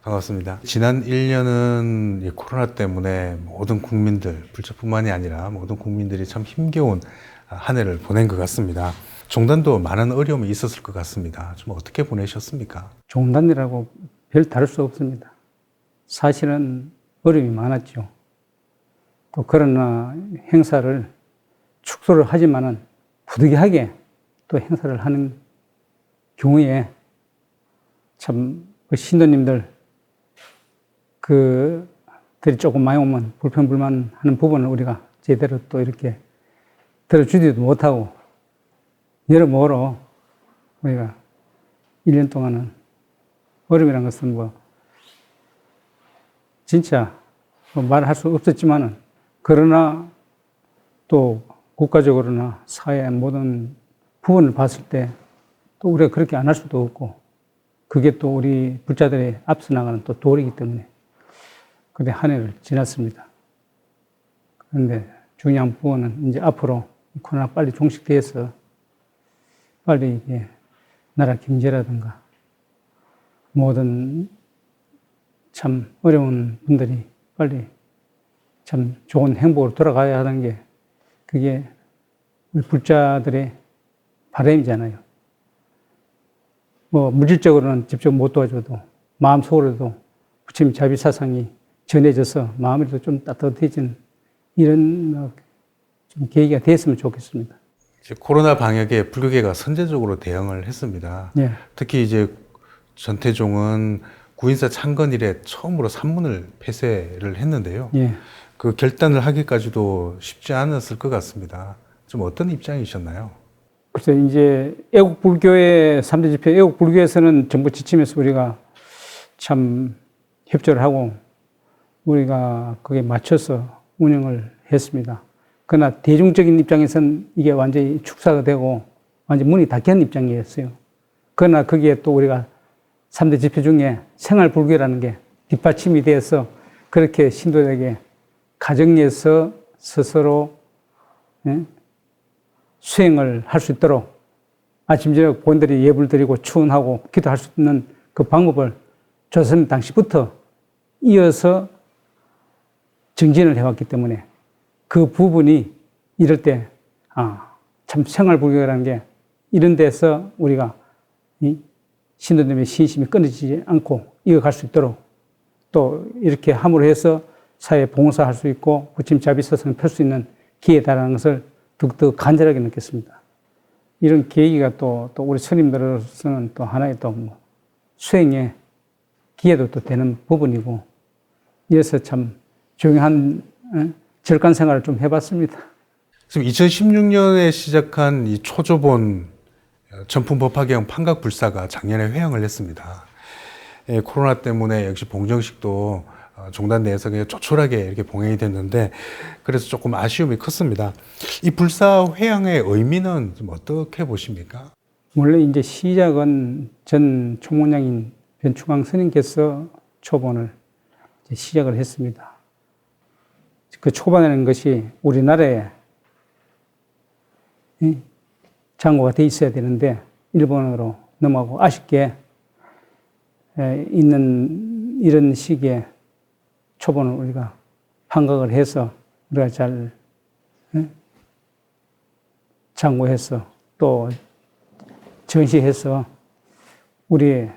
반갑습니다. 지난 1년은 코로나 때문에 모든 국민들, 불자뿐만이 아니라 모든 국민들이 참 힘겨운 한 해를 보낸 것 같습니다. 종단도 많은 어려움이 있었을 것 같습니다. 좀 어떻게 보내셨습니까? 종단이라고 별 다를 수 없습니다. 사실은 어려움이 많았죠. 또 그러나 행사를 축소를 하지만은 부득이하게 또 행사를 하는 경우에 참 그 신도님들 그들이 조금 많이 오면 불평불만하는 부분을 우리가 제대로 또 이렇게 들어주지도 못하고 여러모로 우리가 1년 동안은 어려움이라는 것은 진짜 말할 수 없었지만은 그러나 또 국가적으로나 사회의 모든 부분을 봤을 때 또 우리가 그렇게 안 할 수도 없고 그게 또 우리 불자들의 앞서 나가는 또 도리이기 때문에 그때 한 해를 지났습니다. 그런데 중요한 부분은 이제 앞으로 코로나 빨리 종식돼서 빨리 이게 나라 경제라든가 모든 참 어려운 분들이 빨리 참 좋은 행복으로 돌아가야 하는 게 그게 우리 불자들의 바람이잖아요. 물질적으로는 직접 못 도와줘도 마음속으로도 부처님 자비사상이 전해져서 마음이라도 좀 따뜻해지는 이런 좀 계기가 됐으면 좋겠습니다. 코로나 방역에 불교계가 선제적으로 대응을 했습니다. 예. 특히 이제 전태종은 구인사 창건 이래 처음으로 산문을 폐쇄를 했는데요. 예. 그 결단을 하기까지도 쉽지 않았을 것 같습니다. 좀 어떤 입장이셨나요? 그래서 이제 애국불교의 3대 집회, 애국불교에서는 정부 지침에서 우리가 참 협조를 하고 우리가 거기에 맞춰서 운영을 했습니다. 그러나 대중적인 입장에서는 이게 완전히 축사가 되고 완전 문이 닫힌 입장이었어요. 그러나 거기에 또 우리가 3대 집회 중에 생활불교라는 게 뒷받침이 되어서 그렇게 신도들에게 가정에서 스스로 수행을 할 수 있도록 아침 저녁 본들이 예불 드리고 추운하고 기도할 수 있는 그 방법을 조선 당시부터 이어서 정진을 해왔기 때문에 그 부분이 이럴 때 참 생활불교라는 게 이런 데서 우리가 이 신도님의 신심이 끊어지지 않고 이어갈 수 있도록 또 이렇게 함으로 해서 사회에 봉사할 수 있고 부처님 자비사상을 펼 수 있는 기회다라는 것을 더욱 간절하게 느꼈습니다. 이런 계기가 또 우리 스님들로서는 또 하나의 또 수행의 기회도 또 되는 부분이고, 이래서 참 중요한 절간 생활을 좀 해봤습니다. 지금 2016년에 시작한 이 초조본 전품법화경 판각불사가 작년에 회항을 했습니다. 코로나 때문에 역시 봉정식도 종단 내에서 그냥 조촐하게 이렇게 봉행이 됐는데 그래서 조금 아쉬움이 컸습니다. 이 불사 회항의 의미는 좀 어떻게 보십니까? 원래 이제 시작은 전 총무장인 변충광 스님께서 초본을 시작을 했습니다. 그 초반에는 것이 우리나라에 장고가 돼 있어야 되는데 일본으로 넘어가고 아쉽게 있는 이런 시기에 초본을 우리가 판각을 해서 우리가 잘 장고해서 또 전시해서 우리의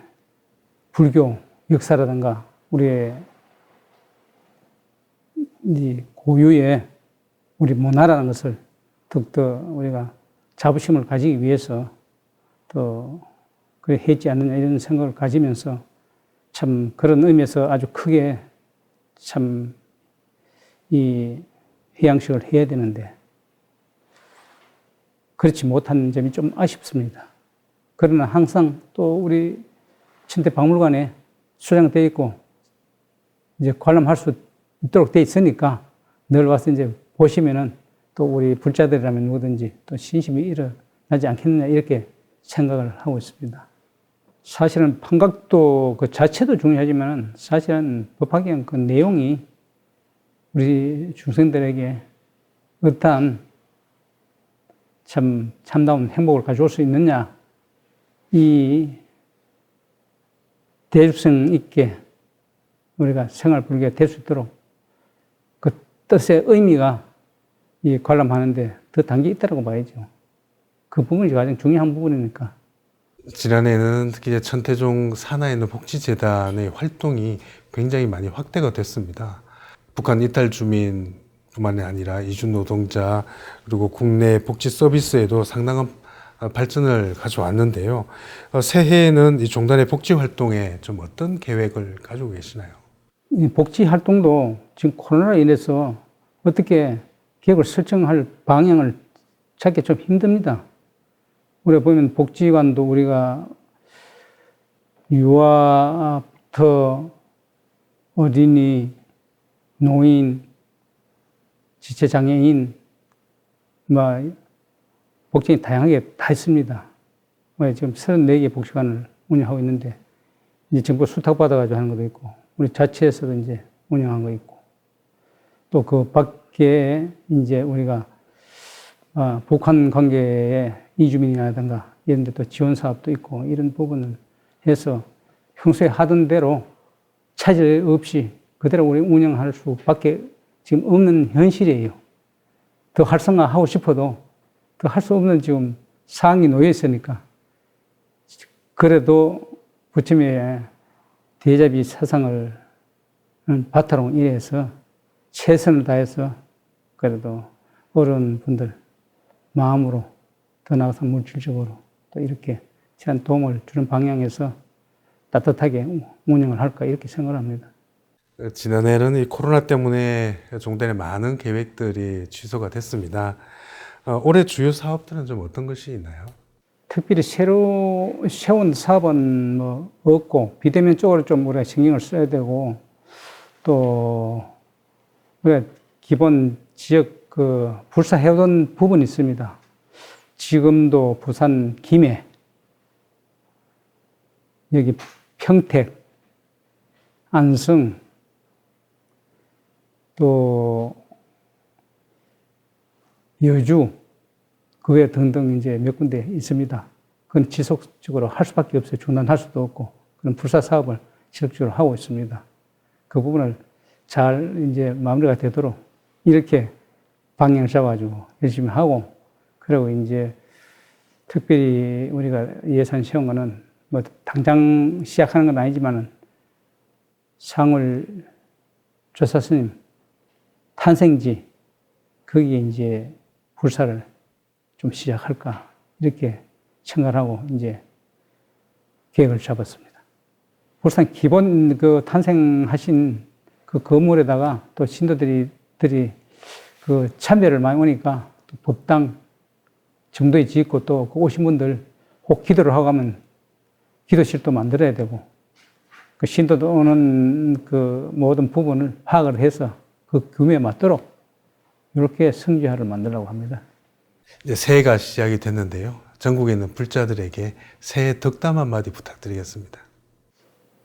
불교 역사라든가 우리의 이 고유의 우리 문화라는 것을 더욱더 우리가 자부심을 가지기 위해서 또 그래 했지 않느냐 이런 생각을 가지면서 참 그런 의미에서 아주 크게 참 이 회양식을 해야 되는데 그렇지 못한 점이 좀 아쉽습니다. 그러나 항상 또 우리 천태박물관에 수장되어 있고 이제 관람할 수 있도록 되어 있으니까 늘 와서 이제 보시면은 또 우리 불자들이라면 누구든지 또 신심이 일어나지 않겠느냐 이렇게 생각을 하고 있습니다. 사실은 판각도 그 자체도 중요하지만 사실은 법화경 그 내용이 우리 중생들에게 어떠한 참다운 행복을 가져올 수 있느냐, 이 대중성 있게 우리가 생활 불교가 될 수 있도록 그 뜻의 의미가 이 관람하는데 더 담겨 있다고 봐야죠. 그 부분이 가장 중요한 부분이니까. 지난해에는 특히 이제 천태종 산하에 있는 복지재단의 활동이 굉장히 많이 확대가 됐습니다. 북한 이탈 주민뿐만이 아니라 이주 노동자 그리고 국내 복지 서비스에도 상당한 발전을 가져왔는데요. 새해에는 이 종단의 복지 활동에 좀 어떤 계획을 가지고 계시나요? 이 복지 활동도 지금 코로나로 인해서 어떻게 계획을 설정할 방향을 찾기 좀 힘듭니다. 우리가 보면 복지관도 우리가 유아부터 어린이, 노인, 지체장애인, 복지관이 다양하게 다 있습니다. 지금 34개 복지관을 운영하고 있는데, 이제 정부 수탁받아가지고 하는 것도 있고, 우리 자체에서도 이제 운영한 거 있고, 또 그 밖에 이제 우리가 북한 관계에 이주민이라든가 이런 데 또 지원 사업도 있고 이런 부분을 해서 평소에 하던 대로 차질 없이 그대로 우리 운영할 수밖에 지금 없는 현실이에요. 더 활성화하고 싶어도 더 할 수 없는 지금 상황이 놓여 있으니까 그래도 부처님의 대자비 사상을 바탕으로 일해서 최선을 다해서 그래도 어려운 분들 마음으로 더 나아가서 물질적으로 또 이렇게 제한 도움을 주는 방향에서 따뜻하게 운영을 할까 이렇게 생각을 합니다. 지난해에는 이 코로나 때문에 종단의 많은 계획들이 취소가 됐습니다. 올해 주요 사업들은 좀 어떤 것이 있나요? 특별히 새로 세운 사업은 뭐 없고 비대면 쪽으로 좀 우리가 신경을 써야 되고 또 우리가 기본 지역 그 불사해오던 부분이 있습니다. 지금도 부산 김해, 여기 평택, 안성, 또 여주, 그 외 등등 이제 몇 군데 있습니다. 그건 지속적으로 할 수밖에 없어요. 중단할 수도 없고 그런 불사 사업을 지속적으로 하고 있습니다. 그 부분을 잘 이제 마무리가 되도록 이렇게 방향을 잡아가지고 열심히 하고, 그리고 이제 특별히 우리가 예산 세운 거는 뭐 당장 시작하는 건 아니지만은 상울 조사스님 탄생지 거기에 이제 불사를 좀 시작할까 이렇게 생각을 하고 이제 계획을 잡았습니다. 불산 기본 그 탄생하신 그 건물에다가 또 신도들이 그 참배를 많이 오니까 또 법당 정도에 짓고 또 오신 분들 혹 기도를 하고 가면 기도실도 만들어야 되고 그 신도도 오는 그 모든 부분을 파악을 해서 그 규모에 맞도록 이렇게 성지화를 만들려고 합니다. 이제 새해가 시작이 됐는데요. 전국에 있는 불자들에게 새해 덕담 한마디 부탁드리겠습니다.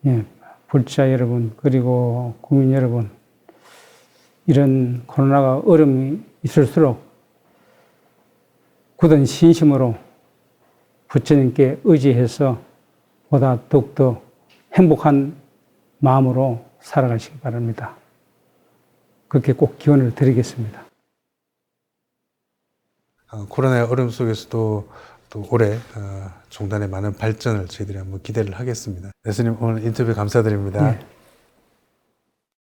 예, 불자 여러분 그리고 국민 여러분, 이런 코로나가 어려움이 있을수록 굳은 신심으로 부처님께 의지해서 보다 더욱더 행복한 마음으로 살아가시기 바랍니다. 그렇게 꼭 기원을 드리겠습니다. 코로나의 어려움 속에서도 또 올해 종단의 많은 발전을 저희들이 한번 기대를 하겠습니다. 예수님 오늘 인터뷰 감사드립니다. 네.